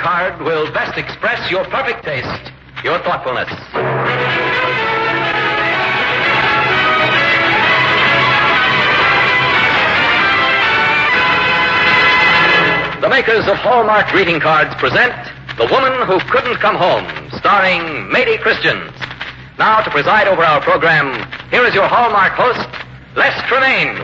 card will best express your perfect taste, your thoughtfulness. The makers of Hallmark greeting cards present The Woman Who Couldn't Come Home, starring Mady Christians. Now, to preside over our program, here is your Hallmark host, Les Tremaine.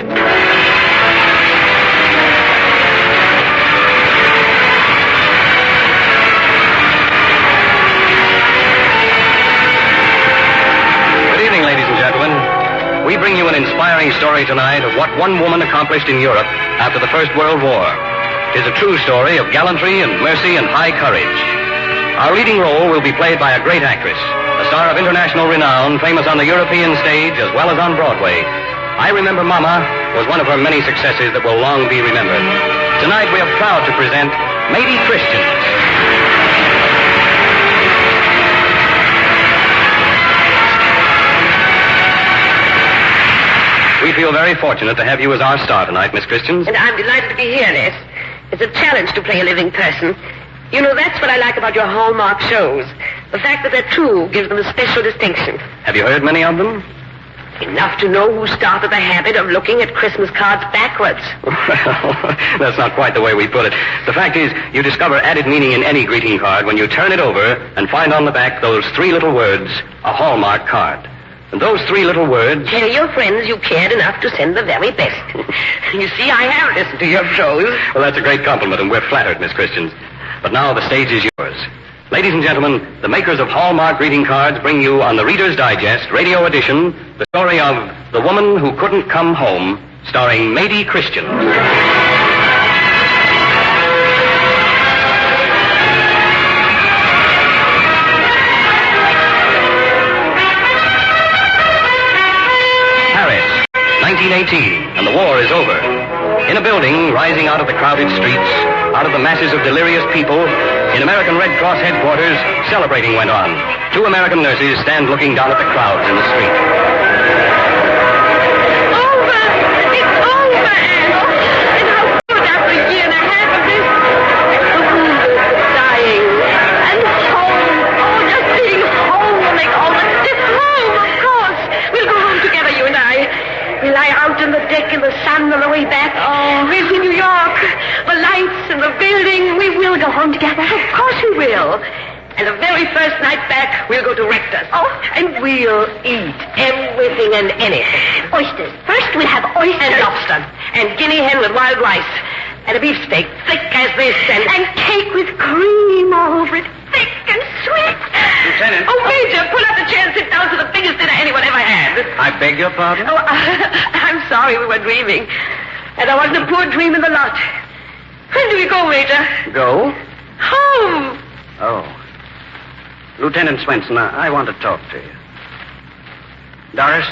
Good evening, ladies and gentlemen. We bring you an inspiring story tonight of what one woman accomplished in Europe after the First World War. It is a true story of gallantry and mercy and high courage. Our leading role will be played by a great actress, a star of international renown, famous on the European stage as well as on Broadway. I Remember Mama was one of her many successes that will long be remembered. Tonight we are proud to present Mady Christians. We feel very fortunate to have you as our star tonight, Miss Christians. And I'm delighted to be here, Les. It's a challenge to play a living person. You know, that's what I like about your Hallmark shows. The fact that they're true gives them a special distinction. Have you heard many of them? Enough to know who started the habit of looking at Christmas cards backwards. Well, that's not quite the way we put it. The fact is, you discover added meaning in any greeting card when you turn it over and find on the back those three little words, a Hallmark card. And those three little words... Tell your friends you cared enough to send the very best. You see, I have listened to your shows. Well, that's a great compliment, and we're flattered, Miss Christians. But now the stage is yours. Ladies and gentlemen, the makers of Hallmark greeting cards bring you on the Reader's Digest radio edition the story of The Woman Who Couldn't Come Home, starring Mady Christians. Paris, 1918, and the war is over. In a building rising out of the crowded streets, out of the masses of delirious people, in American Red Cross headquarters, celebrating went on. Two American nurses stand looking down at the crowds in the street. Over! It's over, Anne! And how good after a year and a half of this? The wounded, dying, and home. Oh, just being home will make all the difference. Home, of course. We'll go home together, you and I. We lie out on the deck in the sun on the way back. Oh, we'll see New York. The lights and the building. We will go home together. Of course we will. And the very first night back, we'll go to Rector's. Oh, and we'll eat everything and anything. Oysters. First we'll have oysters. And lobster. And guinea hen with wild rice. And a beefsteak, thick as this. And cake with cream all over it. Thick and sweet. Lieutenant. Oh, Major, pull up the chair and sit down to the biggest dinner anyone ever had. I beg your pardon? Oh, I'm sorry we were dreaming. And there wasn't a poor dream in the lot. When do we go, Major? Go? Home. Oh. Lieutenant Swenson, I want to talk to you. Doris,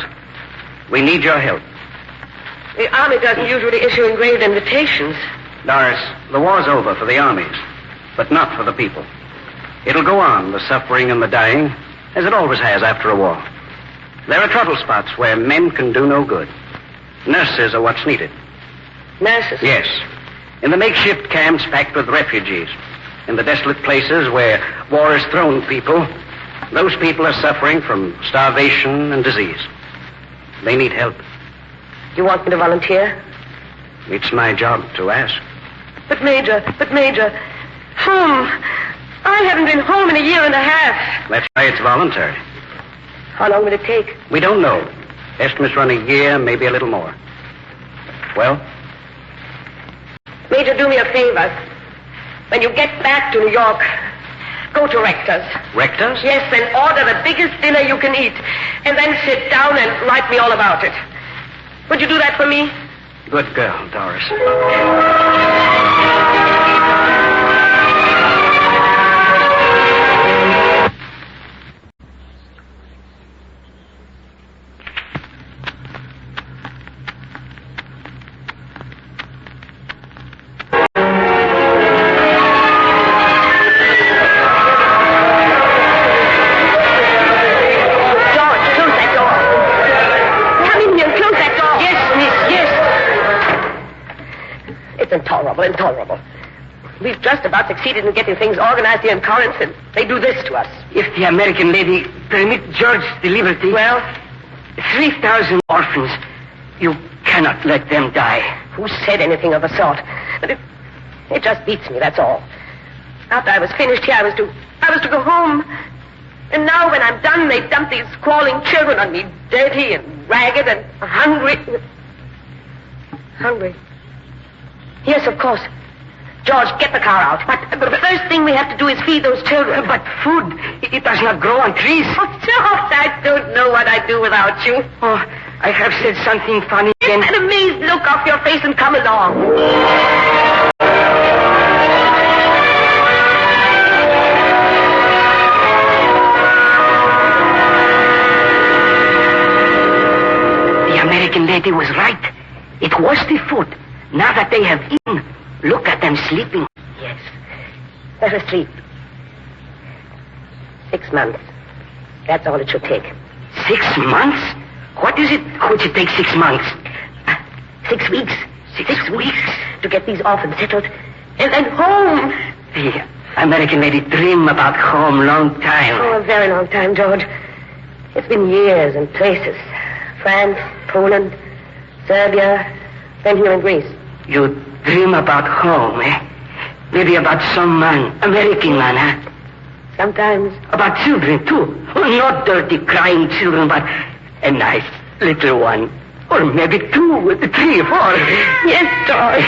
we need your help. The Army doesn't usually issue engraved invitations. Doris, the war's over for the armies, but not for the people. It'll go on, the suffering and the dying, as it always has after a war. There are trouble spots where men can do no good. Nurses are what's needed. Nurses? Yes. In the makeshift camps packed with refugees. In the desolate places where war has thrown people, those people are suffering from starvation and disease. They need help. You want me to volunteer? It's my job to ask. But Major, home. I haven't been home in a year and a half. That's why it's voluntary. How long will it take? We don't know. Estimates run a year, maybe a little more. Well? Major, do me a favor. When you get back to New York, go to Rector's. Rector's? Yes, and order the biggest dinner you can eat. And then sit down and write me all about it. Would you do that for me? Good girl, Doris. Intolerable. We've just about succeeded in getting things organized here in Corinth, and they do this to us. If the American lady permit George the liberty... Well? 3,000 orphans. You cannot let them die. Who said anything of the sort? But it just beats me, that's all. After I was finished here, I was to go home. And now when I'm done, they dump these squalling children on me, dirty and ragged and hungry. Hungry? Yes, of course. George, get the car out. But the first thing we have to do is feed those children. But food, it does not grow on trees. Oh, George, I don't know what I'd do without you. Oh, I have said something funny again. Get that amazed look off your face and come along. The American lady was right. It was the food. Now that they have eaten, look at them sleeping. Yes. They're asleep. 6 months. That's all it should take. 6 months? What is it which it takes 6 months? 6 weeks. 6 weeks? To get these orphans settled. And home. The American lady dream about home long time. Oh, a very long time, George. It's been years and places. France, Poland, Serbia, then here in Greece. You dream about home, eh? Maybe about some man, American man, huh? Sometimes. About children, too. Oh, not dirty, crying children, but a nice little one. Or maybe 2, 3, 4. Yes, George.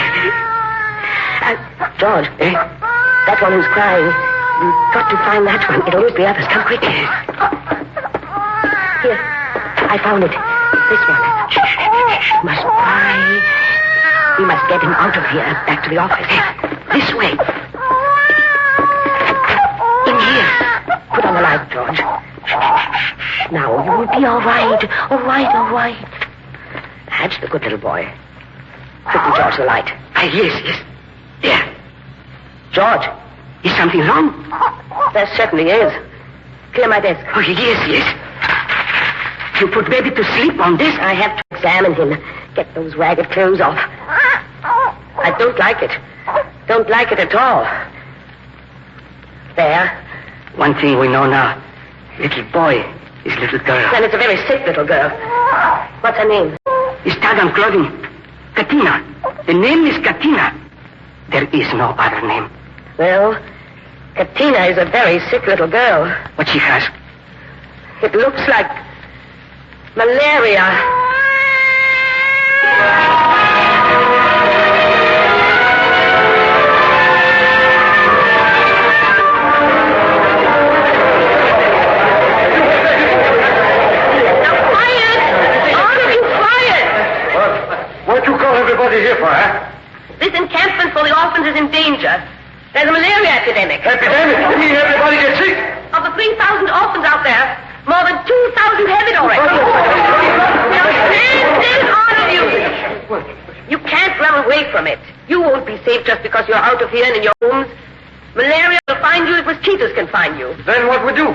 George, Eh? that one who's crying. You've got to find that one. It'll always be others. Come quick. Here, I found it. This one. Shh. Must cry. We must get him out of here, back to the office. This way. In here. Put on the light, George. Now, you will be all right. All right, all right. That's the good little boy. Quickly, George, the light. Yes. There. George. Is something wrong? There certainly is. Clear my desk. Oh, yes. You put baby to sleep on this? I have to examine him. Get those ragged clothes off. I don't like it. Don't like it at all. There. One thing we know now. Little boy is little girl. Then it's a very sick little girl. What's her name? Is tag on clothing. Katina. The name is Katina. There is no other name. Well, Katina is a very sick little girl. What she has? It looks like malaria. What you call everybody here for, huh? This encampment for the orphans is in danger. There's a malaria epidemic. Epidemic? You mean everybody gets sick? Of the 3,000 orphans out there, more than 2,000 have it already. Now stand still, all of you. You can't run away from it. You won't be safe just because you're out of here and in your homes. Malaria will find you if mosquitoes can find you. Then what we do?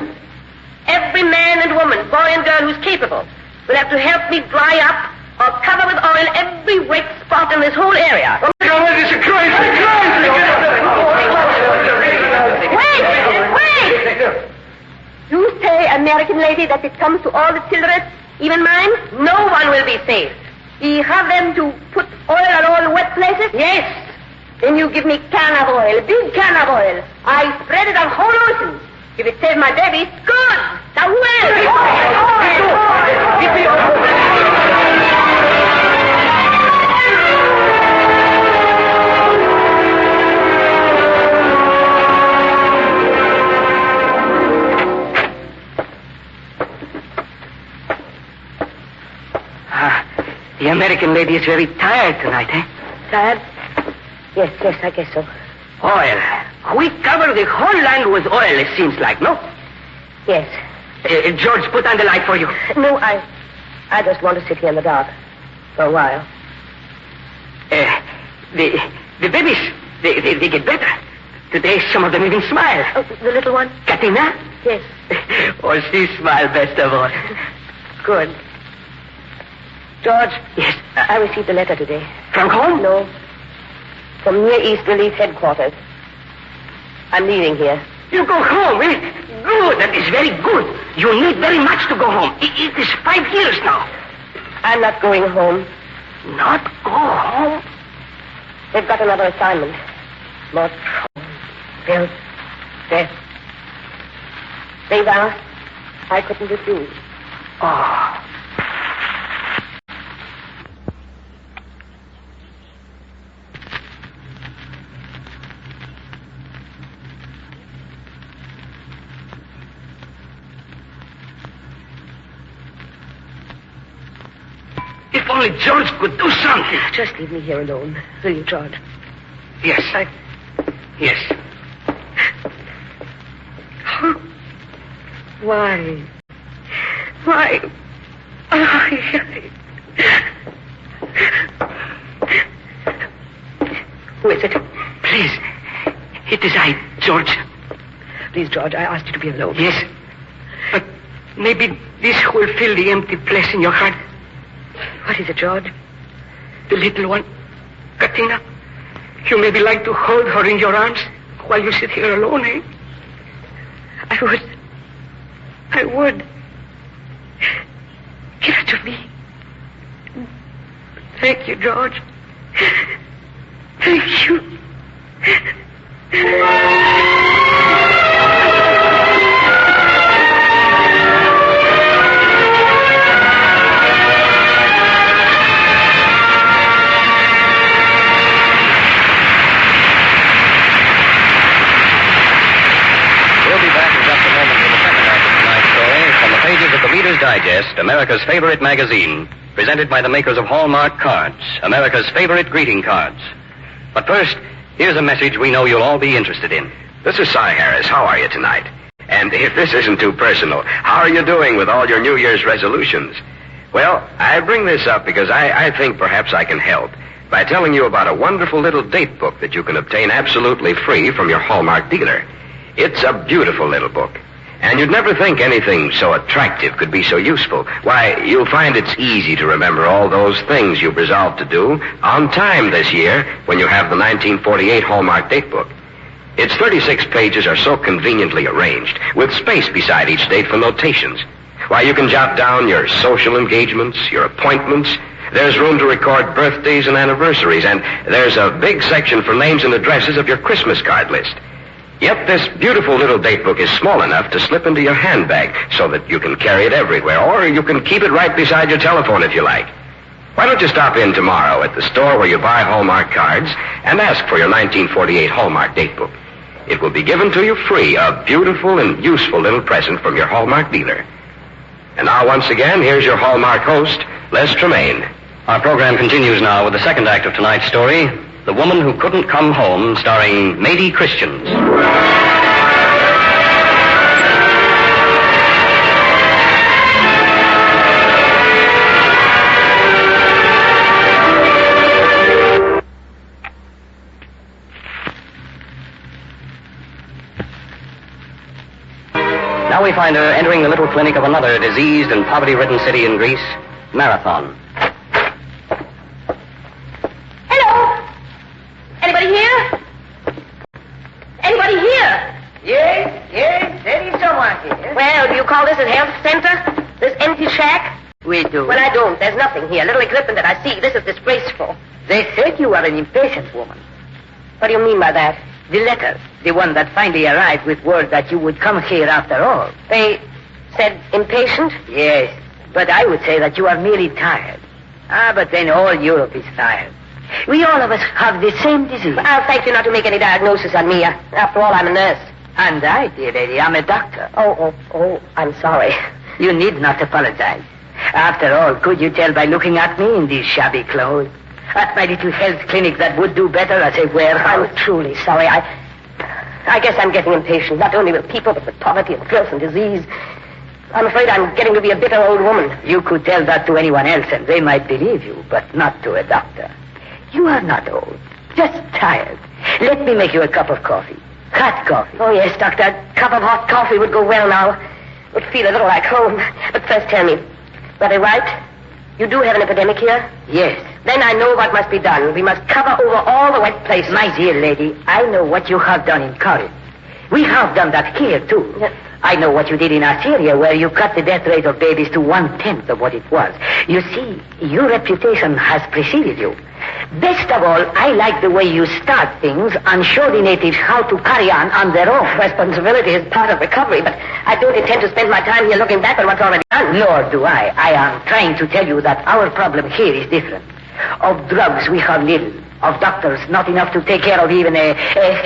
Every man and woman, boy and girl who's capable, will have to help me dry up or cover with oil every wet spot in this whole area. Oh, God, this is crazy! Wait! You say, American lady, that it comes to all the children, even mine? No one will be safe. You have them to put oil on all the wet places? Yes. Then you give me can of oil, a big can of oil. I spread it on whole ocean. If it saves my baby, good. Now who The American lady is very tired tonight, eh? Tired? Yes, I guess so. Oil. We cover the whole land with oil, it seems like, no? Yes. George, put on the light for you. No, I just want to sit here in the dark for a while. The babies, they get better. Today, some of them even smile. Oh, the little one? Katina? Yes. Oh, she smiled best of all. Good. George? Yes? I received a letter today. From home? No. From Near East Relief Headquarters. I'm leaving here. You go home, eh? Good, that is very good. You need very much to go home. It is 5 years now. I'm not going home. Not go home? They've got another assignment. More trouble, filth, death. They vow I couldn't refuse. Oh. If only George could do something. Just leave me here alone, will you, George? Yes, Yes. Why? Who is it? Please. It is I, George. Please, George, I asked you to be alone. Yes. But maybe this will fill the empty place in your heart. What is it, George? The little one, Katina. You maybe like to hold her in your arms while you sit here alone, eh? I would. Give it to me. Thank you, George. Thank you. Pages of the Reader's Digest, America's favorite magazine, presented by the makers of Hallmark cards, America's favorite greeting cards. But first, here's a message we know you'll all be interested in. This is Cy Harris. How are you tonight? And if this isn't too personal, how are you doing with all your New Year's resolutions? Well, I bring this up because I think perhaps I can help by telling you about a wonderful little date book that you can obtain absolutely free from your Hallmark dealer. It's a beautiful little book. And you'd never think anything so attractive could be so useful. Why, you'll find it's easy to remember all those things you've resolved to do on time this year when you have the 1948 Hallmark date book. Its 36 pages are so conveniently arranged, with space beside each date for notations. Why, you can jot down your social engagements, your appointments. There's room to record birthdays and anniversaries, and there's a big section for names and addresses of your Christmas card list. Yet this beautiful little date book is small enough to slip into your handbag so that you can carry it everywhere, or you can keep it right beside your telephone if you like. Why don't you stop in tomorrow at the store where you buy Hallmark cards and ask for your 1948 Hallmark date book? It will be given to you free, a beautiful and useful little present from your Hallmark dealer. And now, once again, here's your Hallmark host, Les Tremaine. Our program continues now with the second act of tonight's story, The Woman Who Couldn't Come Home, starring Mady Christians. Now we find her entering the little clinic of another diseased and poverty-ridden city in Greece, Marathon. Hello? Anybody here? Anybody here? Yes, there is someone here. Well, do you call this a health center? This empty shack? We do. Well, I don't. There's nothing here. Little equipment that I see. This is disgraceful. They said you are an impatient woman. What do you mean by that? The letter, the one that finally arrived with word that you would come here after all. They said impatient? Yes, but I would say that you are merely tired. But then all Europe is tired. We all of us have the same disease. I'll thank you not to make any diagnosis on me. After all, I'm a nurse. And I, dear lady, am a doctor. Oh, I'm sorry. You need not apologize. After all, could you tell by looking at me in these shabby clothes? At my little health clinic that would do better as a warehouse. I'm truly sorry. I guess I'm getting impatient, not only with people, but with poverty and filth and disease. I'm afraid I'm getting to be a bitter old woman. You could tell that to anyone else, and they might believe you, but not to a doctor. You are not old, just tired. Let me make you a cup of coffee. Hot coffee. Oh, yes, Doctor. A cup of hot coffee would go well now. Would feel a little like home. But first tell me, were they right? You do have an epidemic here? Yes. Then I know what must be done. We must cover over all the wet places. My dear lady, I know what you have done in Corinth. We have done that here, too. Yes. I know what you did in Assyria, where you cut the death rate of babies to 1/10 of what it was. You see, your reputation has preceded you. Best of all, I like the way you start things and show the natives how to carry on their own. Responsibility is part of recovery, but I don't intend to spend my time here looking back on what's already done. Nor do I. I am trying to tell you that our problem here is different. Of drugs, we have little. Of doctors, not enough to take care of even a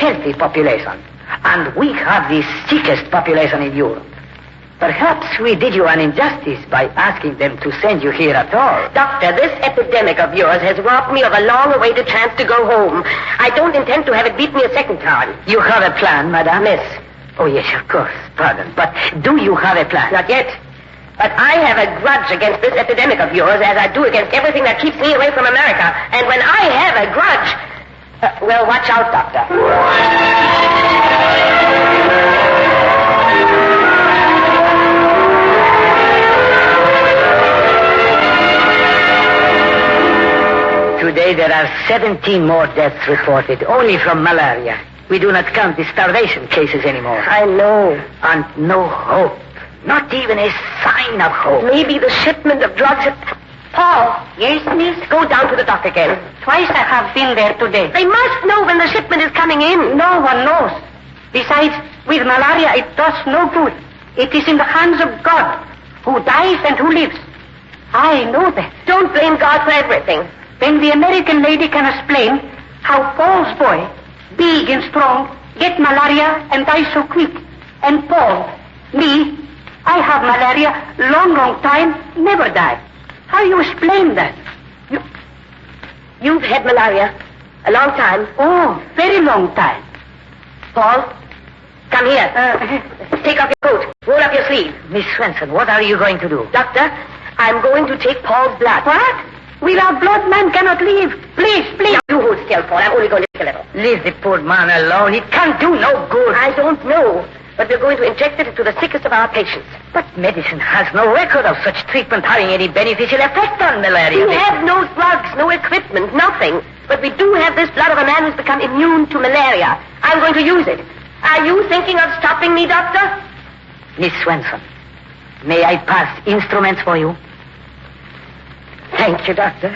healthy population. And we have the sickest population in Europe. Perhaps we did you an injustice by asking them to send you here at all. Doctor, this epidemic of yours has robbed me of a long-awaited chance to go home. I don't intend to have it beat me a second time. You have a plan, madame? Miss. Oh, yes, of course. Pardon. But do you have a plan? Not yet. But I have a grudge against this epidemic of yours, as I do against everything that keeps me away from America. And when I have a grudge... well, watch out, Doctor. Today there are 17 more deaths reported, only from malaria. We do not count the starvation cases anymore. I know. And no hope. Not even a sign of hope. Maybe the shipment of drugs... Paul. Yes, miss? Go down to the dock again. Twice I have been there today. They must know when the shipment is coming in. No one knows. Besides, with malaria, it does no good. It is in the hands of God, who dies and who lives. I know that. Don't blame God for everything. When the American lady can explain how Paul's boy, big and strong, get malaria and die so quick. And Paul, me, I have malaria, long time, never die. How you explain that? You've had malaria a long time. Oh, very long time. Paul, come here. Take off your coat. Roll up your sleeve. Miss Swenson, what are you going to do? Doctor, I'm going to take Paul's blood. What? Without blood, man cannot live. Please. Now, you hold still, Paul. I'm only going to take a little. Leave the poor man alone. It can't do no good. I don't know, but we're going to inject it into the sickest of our patients. But medicine has no record of such treatment having any beneficial effect on malaria. We have no drugs, no equipment, nothing. But we do have this blood of a man who's become immune to malaria. I'm going to use it. Are you thinking of stopping me, Doctor? Miss Swenson, may I pass instruments for you? Thank you, Doctor.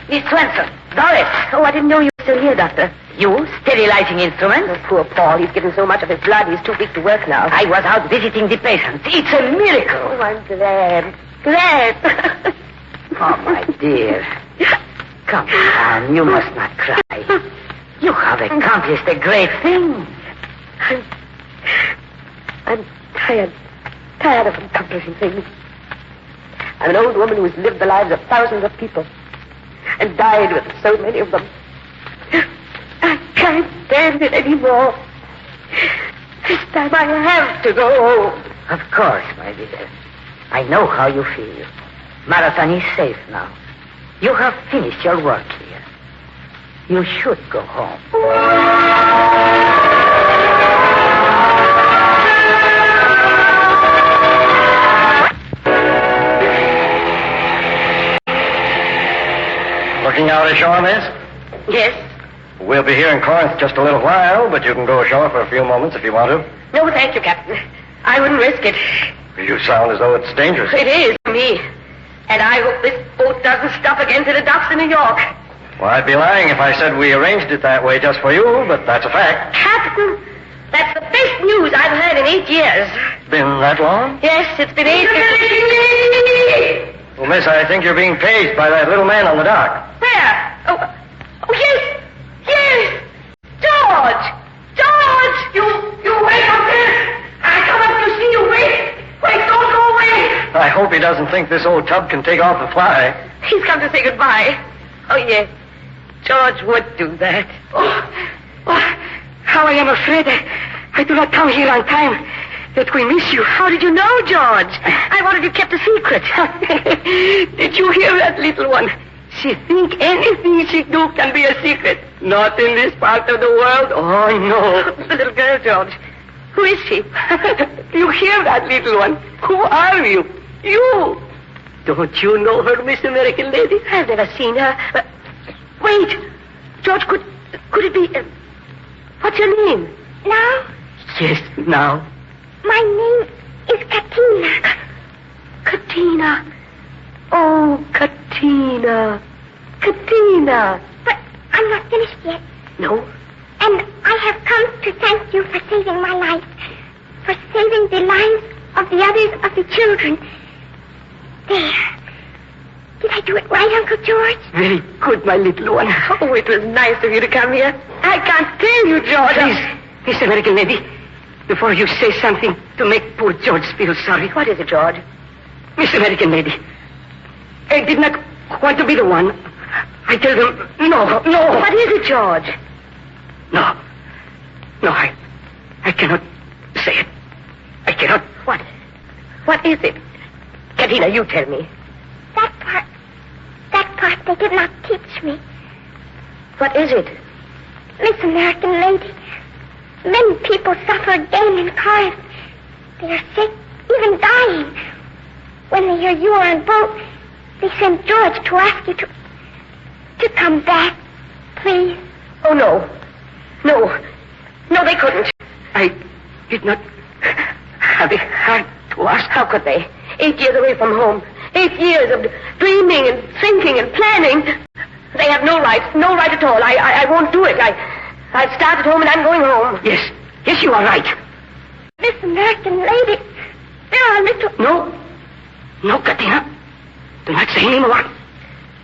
Miss Swenson, Doris. Oh, I didn't know you were still here, Doctor. You sterilizing instruments? Oh, poor Paul. He's given so much of his blood, he's too weak to work now. I was out visiting the patients. It's a miracle. Oh, I'm glad. Glad. Oh, my dear. Come on, you must not cry. You have accomplished a great thing. I'm tired of accomplishing things. I'm an old woman who's lived the lives of thousands of people and died with so many of them. I can't stand it anymore. This time I have to go home. Of course, my dear. I know how you feel. Marathon is safe now. You have finished your work here. You should go home. Looking out ashore, miss? Yes? We'll be here in Corinth just a little while, but you can go ashore for a few moments if you want to. No, thank you, Captain. I wouldn't risk it. You sound as though it's dangerous. It is for me. And I hope this boat doesn't stop again to the docks in New York. Well, I'd be lying if I said we arranged it that way just for you, but that's a fact. Captain, that's the best news I've heard in 8 years. Been that long? Yes, it's been 8 years. Well, miss, I think you're being paged by that little man on the dock. Where? Oh, yes. Yes. George. George. You wait up there. I come up to see you. Wait. Wait, don't go away. I hope he doesn't think this old tub can take off the fly. He's come to say goodbye. Oh, yes. George would do that. Oh, how I am afraid I do not come here on time. That we miss you. How did you know, George? I wanted you kept a secret. Did you hear that, little one? She think anything she do can be a secret. Not in this part of the world. Oh, no. The little girl, George. Who is she? You hear that, little one? Who are you? You! Don't you know her, Miss American lady? I've never seen her. Wait. George, could it be... what's your name? Now, Yes, now. my name is Katina. Katina. Oh, Katina. Katina. But I'm not finished yet. No? And I have come to thank you for saving my life. For saving the lives of the others of the children. There. Did I do it right, Uncle George? Very good, my little one. Oh, it was nice of you to come here. I can't tell you, George. Please, Miss American lady, before you say something to make poor George feel sorry. What is it, George? Miss American lady, I did not want to be the one. I tell them, no. What is it, George? No, I cannot say it. I cannot. What is it? Katina, you tell me. That part they did not teach me. What is it? Miss American lady, many people suffer again in cars. They are sick, even dying. When they hear you are on boat, they send George to ask you to come back, please. Oh, no. No, they couldn't. I did not have the heart to ask. How could they? 8 years away from home. 8 years of dreaming and thinking and planning. They have no right at all. I won't do it. I've started home and I'm going home. Yes, you are right. Miss American lady, there are little... No, Katina. Do not say any more.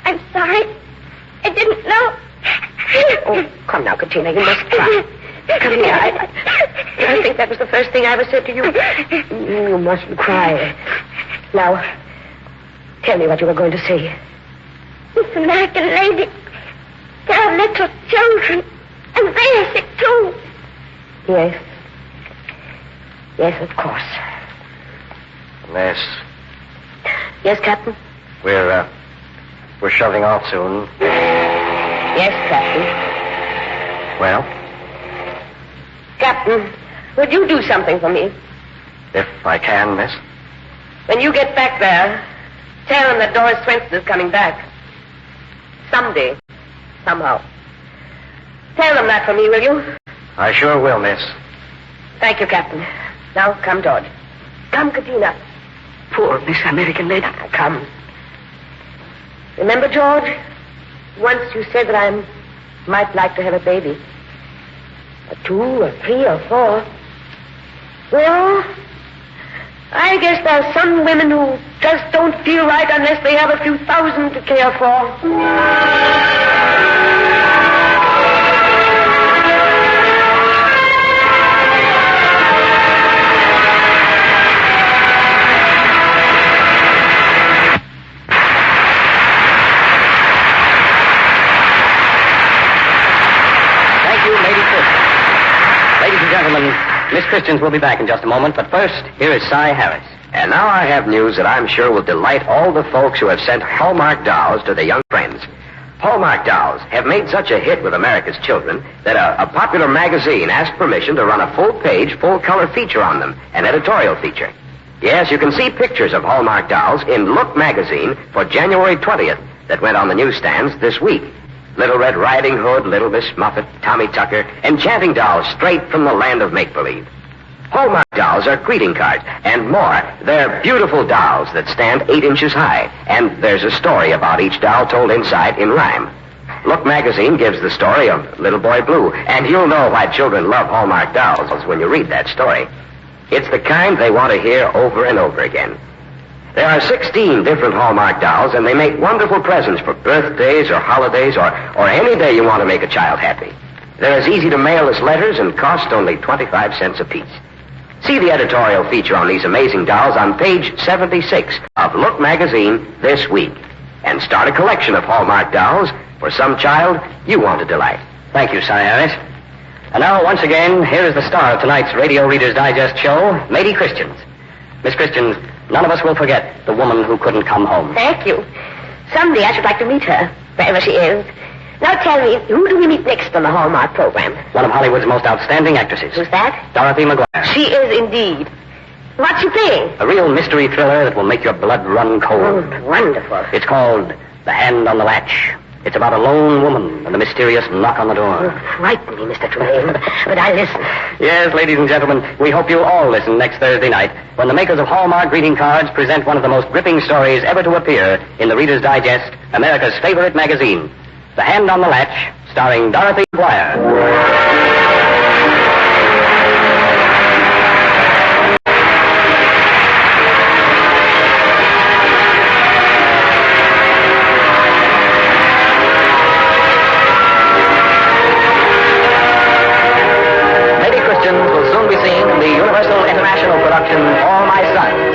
I'm sorry. I didn't know. Oh, come now, Katina, you must cry. Come here. I think that was the first thing I ever said to you. You mustn't cry. Now, tell me what you were going to say. Miss American lady, there are little children, and they are sick too. Yes. Yes, of course. Miss, Yes, Captain? we're shoving off soon. Yes, Captain. Well, Captain, would you do something for me? if I can, miss. When you get back there, tell them that Doris Swenson is coming back. Someday. Somehow. Tell them that for me, will you? I sure will, miss. Thank you, Captain. Now, come, George. Come, Katina. Poor Miss American lady. Come. Remember, George? Once you said that I might like to have a baby. Or 2 or 3 or 4. Well, I guess there are some women who just don't feel right unless they have a few thousand to care for. Miss Christians will be back in just a moment, but first, here is Cy Harris. And now I have news that I'm sure will delight all the folks who have sent Hallmark dolls to their young friends. Hallmark dolls have made such a hit with America's children that a popular magazine asked permission to run a full-page, full-color feature on them, an editorial feature. Yes, you can see pictures of Hallmark dolls in Look magazine for January 20th that went on the newsstands this week. Little Red Riding Hood, Little Miss Muffet, Tommy Tucker, enchanting dolls straight from the land of make-believe. Hallmark dolls are greeting cards, and more. They're beautiful dolls that stand 8 inches high, and there's a story about each doll told inside in rhyme. Look magazine gives the story of Little Boy Blue, and you'll know why children love Hallmark dolls when you read that story. It's the kind they want to hear over and over again. There are 16 different Hallmark dolls, and they make wonderful presents for birthdays or holidays or any day you want to make a child happy. They're as easy to mail as letters and cost only 25 cents apiece. See the editorial feature on these amazing dolls on page 76 of Look magazine this week. And start a collection of Hallmark dolls for some child you want to delight. Thank you, Cy Harris. And now, once again, here is the star of tonight's Radio Reader's Digest show, Lady Christians. Miss Christians, none of us will forget the woman who couldn't come home. Thank you. Someday I should like to meet her, wherever she is. Now tell me, who do we meet next on the Hallmark program? One of Hollywood's most outstanding actresses. Who's that? Dorothy McGuire. She is indeed. What's she playing? A real mystery thriller that will make your blood run cold. Oh, wonderful. It's called The Hand on the Latch. It's about a lone woman and a mysterious knock on the door. Frighten me, Mr. Tremaine, but I listen. Yes, ladies and gentlemen, we hope you'll all listen next Thursday night when the makers of Hallmark greeting cards present one of the most gripping stories ever to appear in the Reader's Digest, America's favorite magazine. The Hand on the Latch, starring Dorothy McGuire. Will soon be seen in the Universal International production, All My Sons.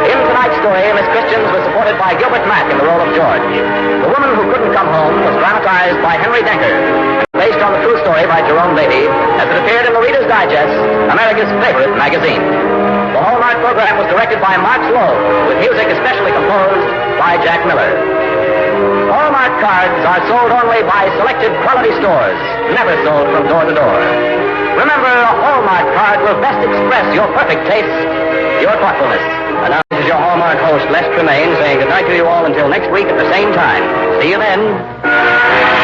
In tonight's story, Miss Christians was supported by Gilbert Mack in the role of George. The Woman Who Couldn't Come Home was dramatized by Henry Denker, based on the true story by Jerome Beatty, as it appeared in the Reader's Digest, America's favorite magazine. The Hallmark program was directed by Mark Sloan, with music especially composed by Jack Miller. Hallmark cards are sold only by selected quality stores, never sold from door to door. Remember, a Hallmark card will best express your perfect taste, your thoughtfulness. And now this is your Hallmark host, Les Tremaine, saying goodnight to you all until next week at the same time. See you then.